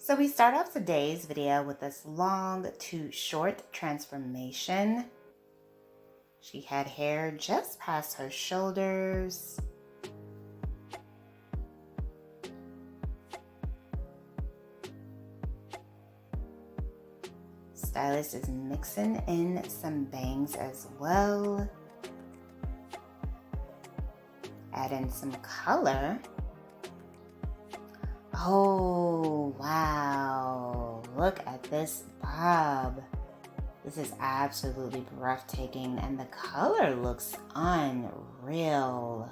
So we start off today's video with this long to short transformation. She had hair just past her shoulders. Stylist is mixing in some bangs as well. Add in some color. Oh, wow. Look at this bob. This is absolutely breathtaking, and the color looks unreal.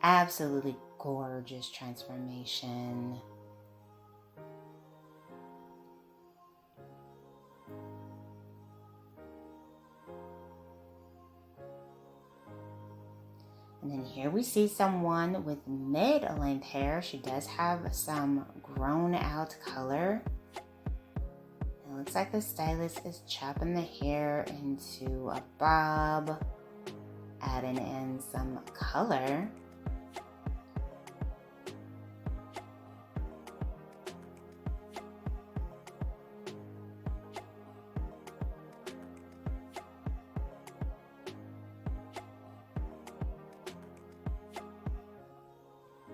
Absolutely gorgeous transformation. And then here we see someone with mid-length hair. She does have some grown out color. It looks like the stylist is chopping the hair into a bob, adding in some color.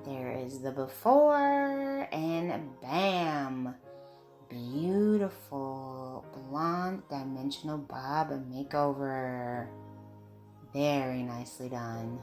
There is the before, and bam! Beautiful blonde dimensional bob makeover. Very nicely done.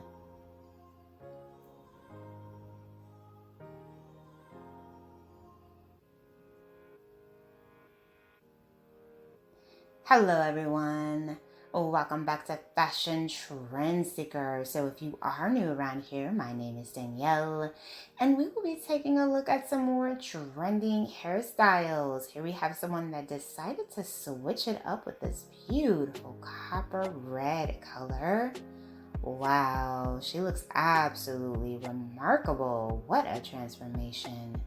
Hello everyone. Welcome back to Fashion Trend Seeker. So if you are new around here, my name is Danielle, and we will be taking a look at some more trending hairstyles. Here we have someone that decided to switch it up with this beautiful copper red color. Wow, she looks absolutely remarkable. What a transformation.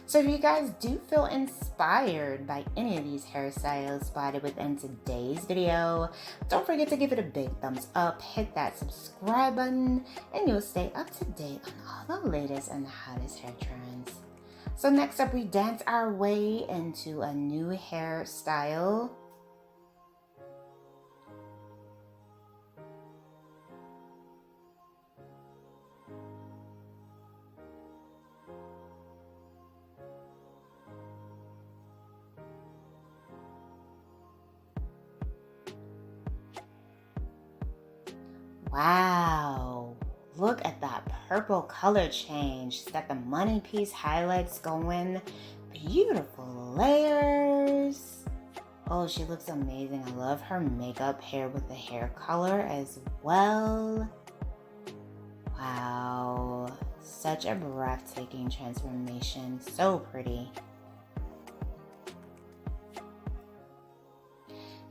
So if you guys do feel inspired by any of these hairstyles spotted within today's video, don't forget to give it a big thumbs up, hit that subscribe button, and you'll stay up to date on all the latest and the hottest hair trends. So next up, we dance our way into a new hairstyle. Wow, look at that purple color change. She's got the money piece highlights going. Beautiful layers. Oh, she looks amazing. I love her makeup hair with the hair color as well. Wow, such a breathtaking transformation. So pretty.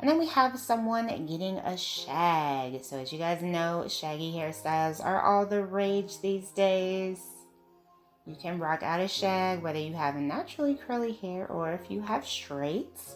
And then we have someone getting a shag. So as you guys know, shaggy hairstyles are all the rage these days. You can rock out a shag whether you have naturally curly hair or if you have straights.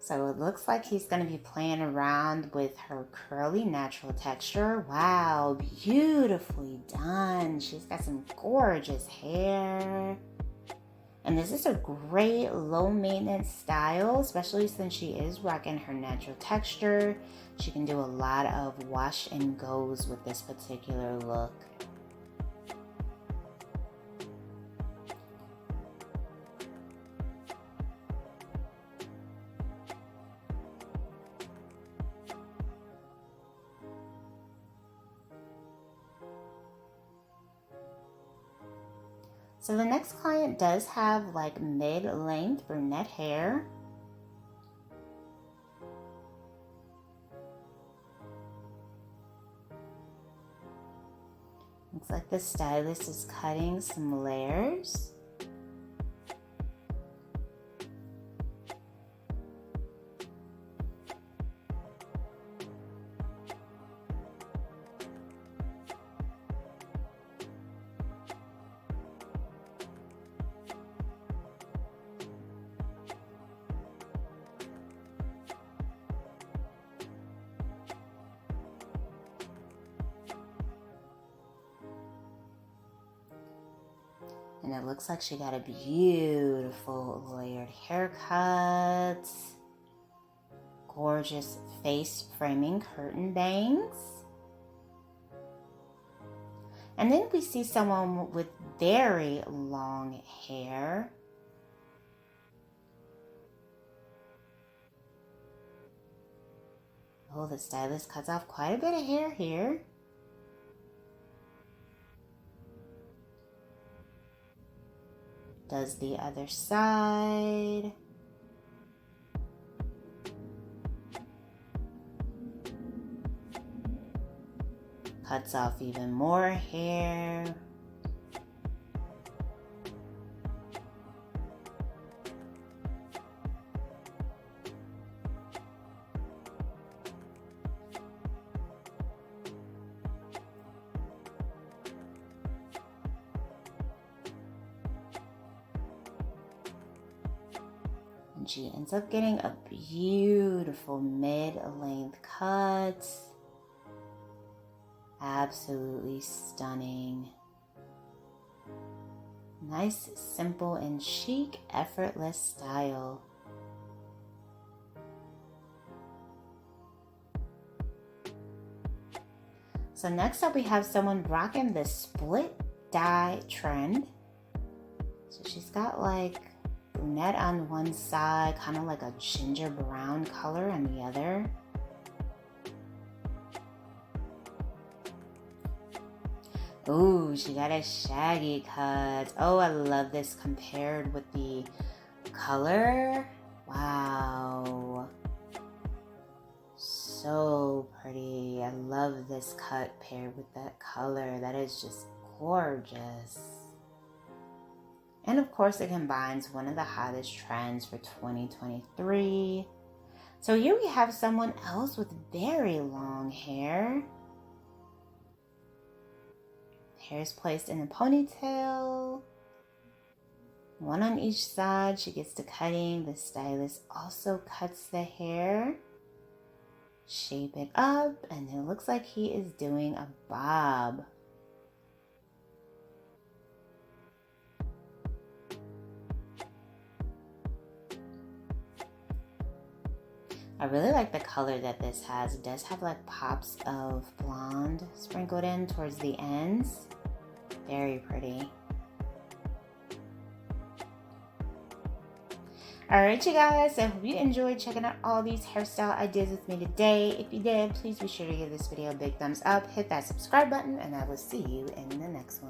So it looks like he's going to be playing around with her curly natural texture. Wow, beautifully done. She's got some gorgeous hair. And this is a great low maintenance style, especially since she is rocking her natural texture. She can do a lot of wash and goes with this particular look. So the next client does have like mid-length brunette hair. Looks like the stylist is cutting some layers. And it looks like she got a beautiful layered haircut. Gorgeous face framing curtain bangs. And then we see someone with very long hair. Oh, the stylist cuts off quite a bit of hair here. Does the other side. Cuts off even more hair. And she ends up getting a beautiful mid-length cut. Absolutely stunning. Nice, simple, and chic, effortless style. So next up we have someone rocking the split dye trend. So she's got like brunette on one side, kind of like a ginger brown color on the other. Ooh, she got a shaggy cut. Oh, I love this compared with the color. Wow. So pretty. I love this cut paired with that color. That is just gorgeous. And of course, it combines one of the hottest trends for 2023. So here we have someone else with very long hair. Hair is placed in a ponytail. One on each side. She gets to cutting. The stylist also cuts the hair. Shape it up. And it looks like he is doing a bob. I really like the color that this has. It does have like pops of blonde sprinkled in towards the ends. Very pretty. Alright you guys, I hope you enjoyed checking out all these hairstyle ideas with me today. If you did, please be sure to give this video a big thumbs up, hit that subscribe button, and I will see you in the next one.